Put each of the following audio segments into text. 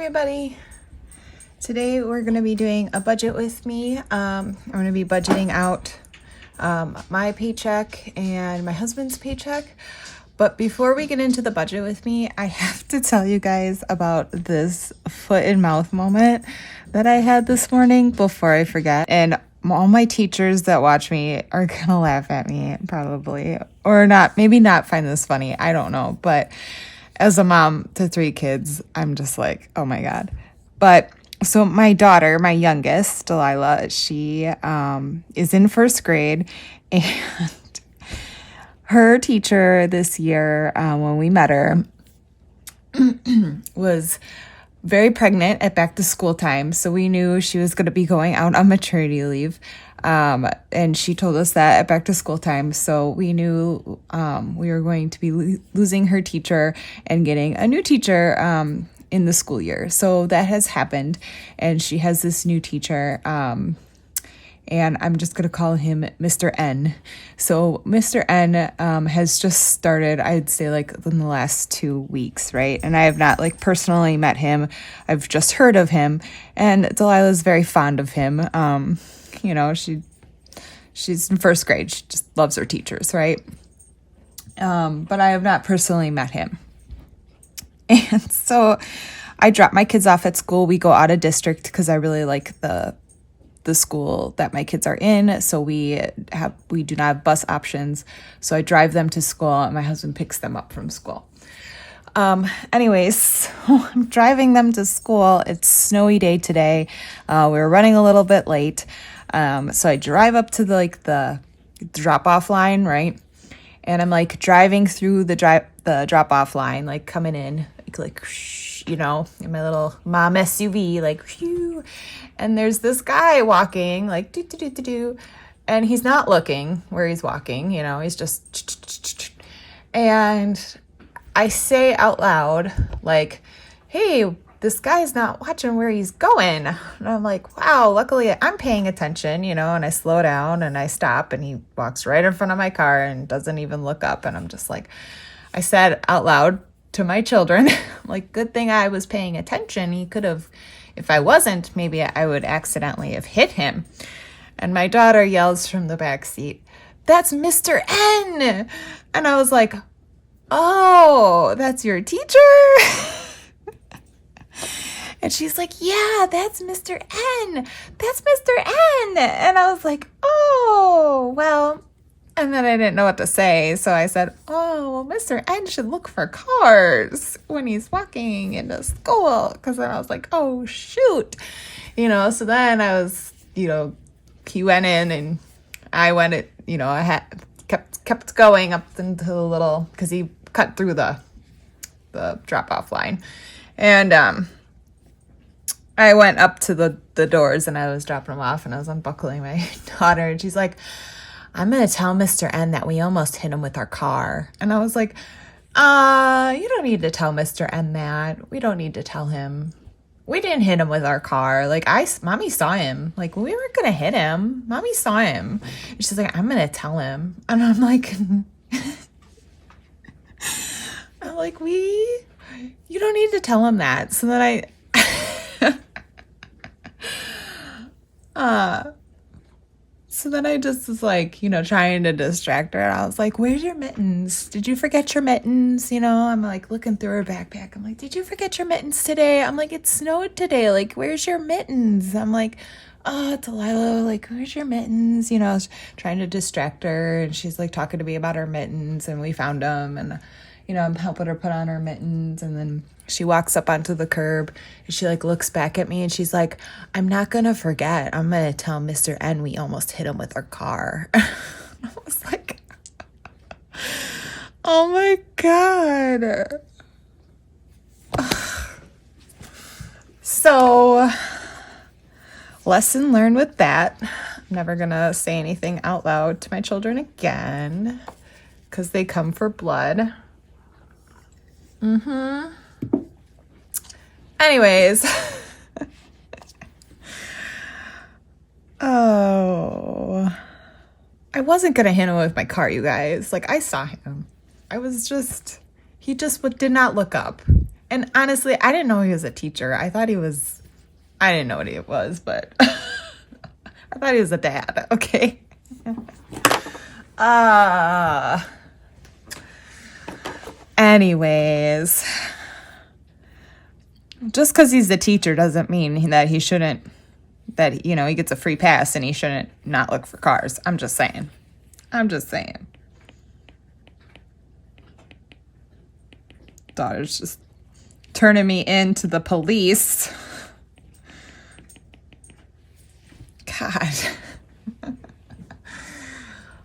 everybody. Today we're going to be doing a budget with me. I'm going to be budgeting out my paycheck and my husband's paycheck. But before we get into the budget with me, I have to tell you guys about this foot and mouth moment that I had this morning before I forget. And all my teachers that watch me are going to laugh at me probably, or not, maybe not find this funny. I don't know. But as a mom to 3 kids, I'm just like, oh my God. But so my daughter, my youngest, Delilah, she is in 1st grade, and her teacher this year, when we met her, was very pregnant at back to school time. So we knew she was going to be going out on maternity leave. And she told us that at back to school time. So we knew we were going to be losing her teacher and getting a new teacher in the school year. So that has happened. And she has this new teacher. And I'm just going to call him Mr. N. So Mr. N has just started, I'd say, like in the last 2 weeks, right? And I have not like personally met him. I've just heard of him. And Delilah's very fond of him. You know, she's in 1st grade. She just loves her teachers, right? But I have not personally met him. And so I drop my kids off at school. We go out of district because I really like the school that my kids are in. So we do not have bus options. So I drive them to school and my husband picks them up from school. Anyways, so I'm driving them to school. It's snowy day today. We were running a little bit late. So I drive up to the drop off line, right? And I'm like driving through the drop off line, like coming in, like you know, in my little mom SUV, like phew. And there's this guy walking, like do do do do do, and he's not looking where he's walking, you know, he's just, and I say out loud, like, hey, this guy's not watching where he's going. And I'm like, wow, luckily I'm paying attention, you know, and I slow down and I stop and he walks right in front of my car and doesn't even look up. And I'm just like, I said out loud to my children, like, good thing I was paying attention. He could have, if I wasn't, maybe I would accidentally have hit him. And my daughter yells from the back seat, that's Mr. N. And I was like, oh, that's your teacher? And she's like, yeah, that's Mr. N. That's Mr. N. And I was like, oh, well. And then I didn't know what to say. So I said, oh, well, Mr. N should look for cars when he's walking into school. Because then I was like, oh, shoot. You know, so then I was, you know, he went in and I went, you know, I kept going up into the little, because he cut through the drop-off line. And I went up to the doors and I was dropping them off and I was unbuckling my daughter. And she's like, I'm going to tell Mr. N that we almost hit him with our car. And I was like, you don't need to tell Mr. N that. We don't need to tell him. We didn't hit him with our car. Like, Mommy saw him. Like, we weren't going to hit him. Mommy saw him. And she's like, I'm going to tell him. And I'm like, you don't need to tell him that. So then So then I just was like, you know, trying to distract her. And I was like, where's your mittens? Did you forget your mittens? You know, I'm like looking through her backpack. I'm like, did you forget your mittens today? I'm like, it snowed today. Like, where's your mittens? I'm like, oh, Delilah, like, where's your mittens? You know, I was trying to distract her. And she's like talking to me about her mittens. And we found them. And, you know, I'm helping her put on her mittens. And then she walks up onto the curb and she like looks back at me and she's like, I'm not going to forget. I'm going to tell Mr. N we almost hit him with our car. I was like, oh my God. So, lesson learned with that. I'm never going to say anything out loud to my children again because they come for blood. Anyways, oh, I wasn't going to hit him with my car, you guys. Like, I saw him. He just did not look up. And honestly, I didn't know he was a teacher. I didn't know what he was, but I thought he was a dad. Okay. Anyways, just because he's a teacher doesn't mean that he shouldn't, that, he gets a free pass and he shouldn't not look for cars. I'm just saying. Daughter's just turning me into the police. God.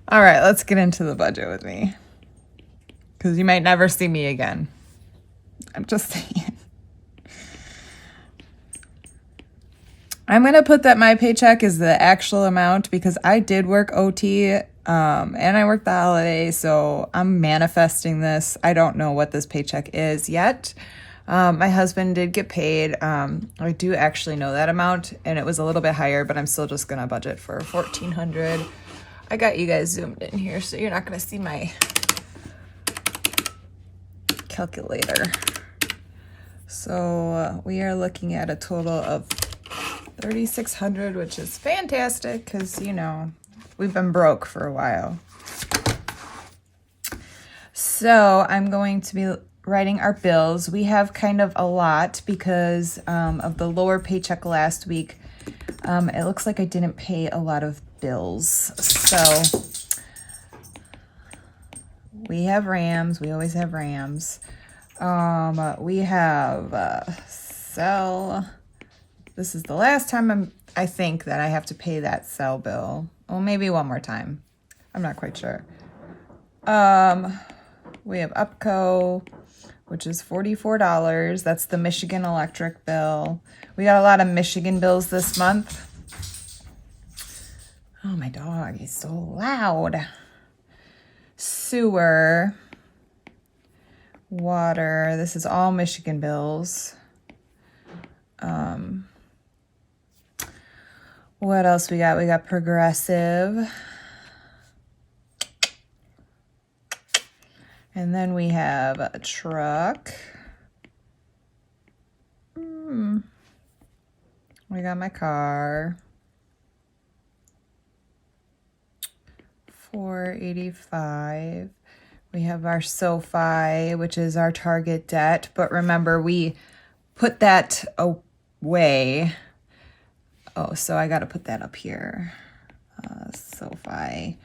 All right, let's get into the budget with me. Because you might never see me again. I'm just saying. I'm going to put that my paycheck is the actual amount because I did work OT and I worked the holiday, so I'm manifesting this. I don't know what this paycheck is yet. My husband did get paid. I do actually know that amount, and it was a little bit higher, but I'm still just going to budget for $1,400. I got you guys zoomed in here, so you're not going to see my calculator. So we are looking at a total of $3,600, which is fantastic because, we've been broke for a while. So I'm going to be writing our bills. We have kind of a lot because of the lower paycheck last week. It looks like I didn't pay a lot of bills. So we have Rams. We always have Rams. We have cell. This is the last time I think that I have to pay that cell bill. Well, maybe one more time. I'm not quite sure. We have UPCO, which is $44. That's the Michigan electric bill. We got a lot of Michigan bills this month. Oh, my dog, he's so loud. Sewer, water, this is all Michigan bills. What else we got? We got Progressive. And then we have a truck. We got my car. $485. We have our SoFi, which is our target debt. But remember, we put that away. Oh, so I got to put that up here. SoFi.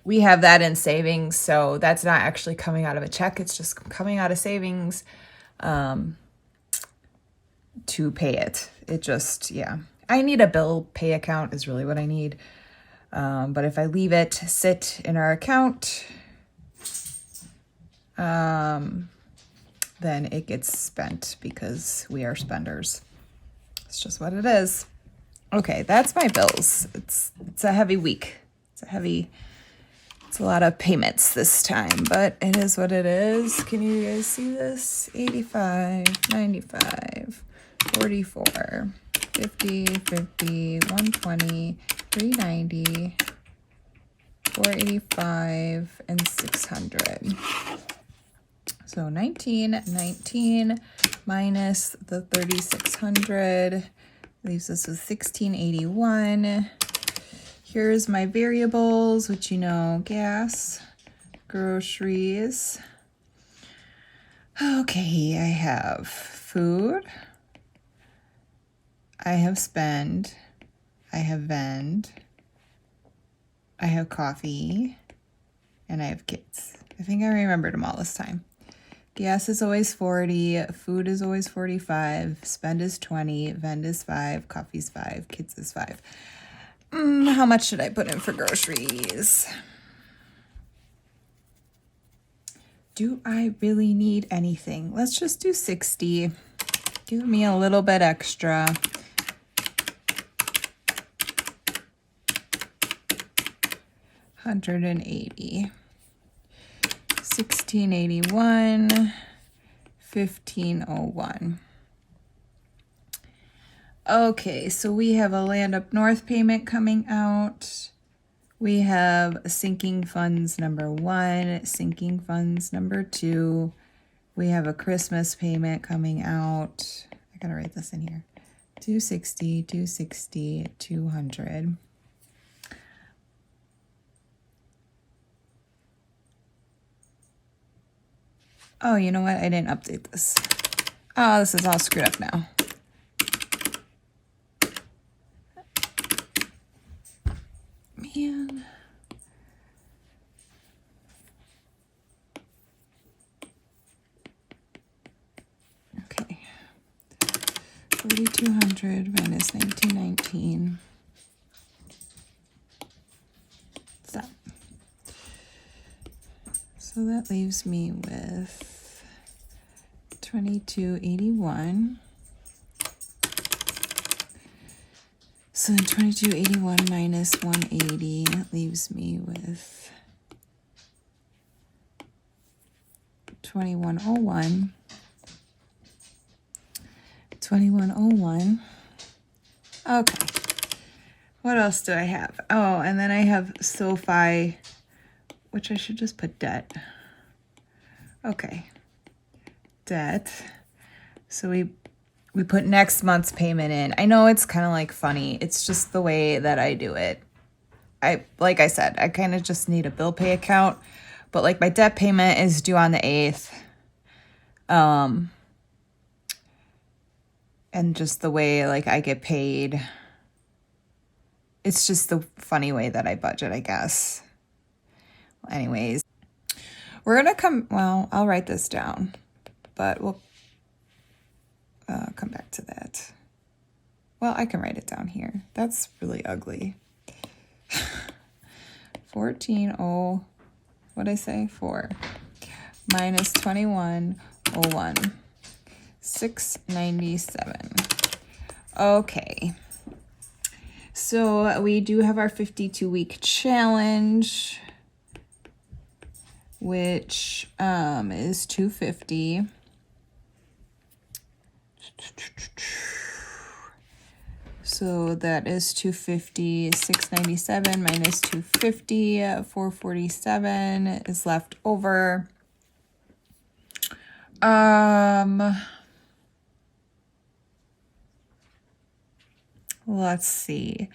We have that in savings, so that's not actually coming out of a check. It's just coming out of savings to pay it. It just, I need a bill pay account is really what I need. But if I leave it sit in our account, then it gets spent because we are spenders. It's just what it is. Okay, that's my bills. It's a heavy week. It's a lot of payments this time, but it is what it is. Can you guys see this? 85, 95, 44, 50, 50, 120, 390, 485, and 600. So 19 minus the 3,600 leaves us with 1,681. Here's my variables, which gas, groceries. Okay, I have food. I have spend. I have vend. I have coffee. And I have kids. I think I remembered them all this time. Gas is always 40. Food is always 45. Spend is 20. Vend is 5. Coffee's 5. Kids is 5. How much should I put in for groceries? Do I really need anything? Let's just do 60. Give me a little bit extra. $180. 1681. 1501. Okay, so we have a Land Up North payment coming out. We have sinking funds number 1, sinking funds number 2. We have a Christmas payment coming out. I gotta write this in here. 260, 260, 200. Oh, you know what? I didn't update this. Oh, this is all screwed up now. Man. Okay. 4,200 minus 1,919. So that leaves me with 2,281. So then 2,281 minus 180 leaves me with 2,101. 2,101. Okay. What else do I have? Oh, and then I have SoFi, which I should just put debt. Okay. Debt. So we put next month's payment in. I know it's kind of like funny. It's just the way that I do it. Like I said, I kind of just need a bill pay account, but like my debt payment is due on the 8th. And just the way like I get paid, it's just the funny way that I budget, I guess. Well, anyways, we're gonna I'll write this down, but we'll come back to that. Well, I can write it down here. That's really ugly. 14, what'd I say? 4 minus 2101. 697. Okay. So we do have our 52-week challenge, which is 250. So that is 250, 697 minus 250, 447 is left over. Let's see.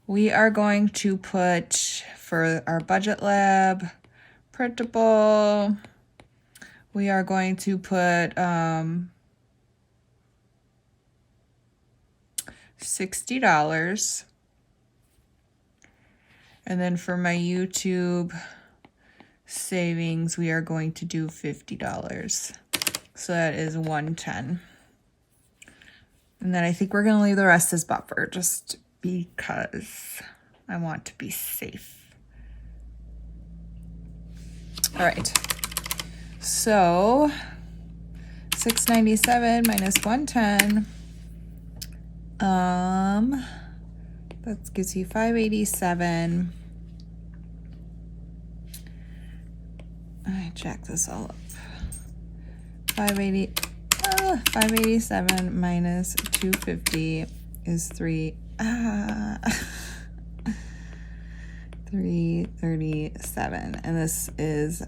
We are going to put for our budget lab printable, we are going to put $60. And then for my YouTube savings, we are going to do $50. So that is $110. And then I think we're going to leave the rest as buffer just because I want to be safe. All right. So 697 minus 110. That gives you 587. I jack this all up. 587 minus 250 is 337, and this is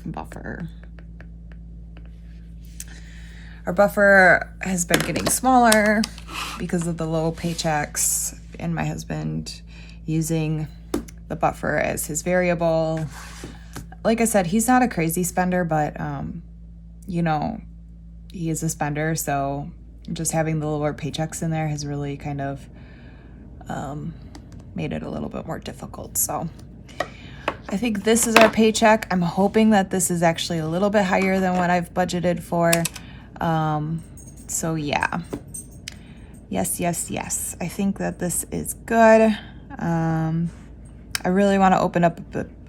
buffer. Our buffer has been getting smaller because of the low paychecks and my husband using the buffer as his variable. Like I said, he's not a crazy spender, but you know, he is a spender, so just having the lower paychecks in there has really kind of made it a little bit more difficult. So I think this is our paycheck. I'm hoping that this is actually a little bit higher than what I've budgeted for. So yeah. Yes. I think that this is good. I really want to open up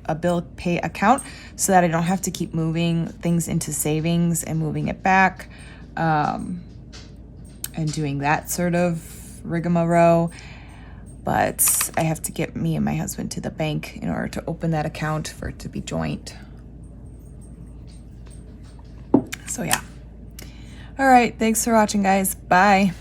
a bill pay account so that I don't have to keep moving things into savings and moving it back, and doing that sort of rigmarole. But I have to get me and my husband to the bank in order to open that account for it to be joint. So yeah. All right. Thanks for watching, guys. Bye.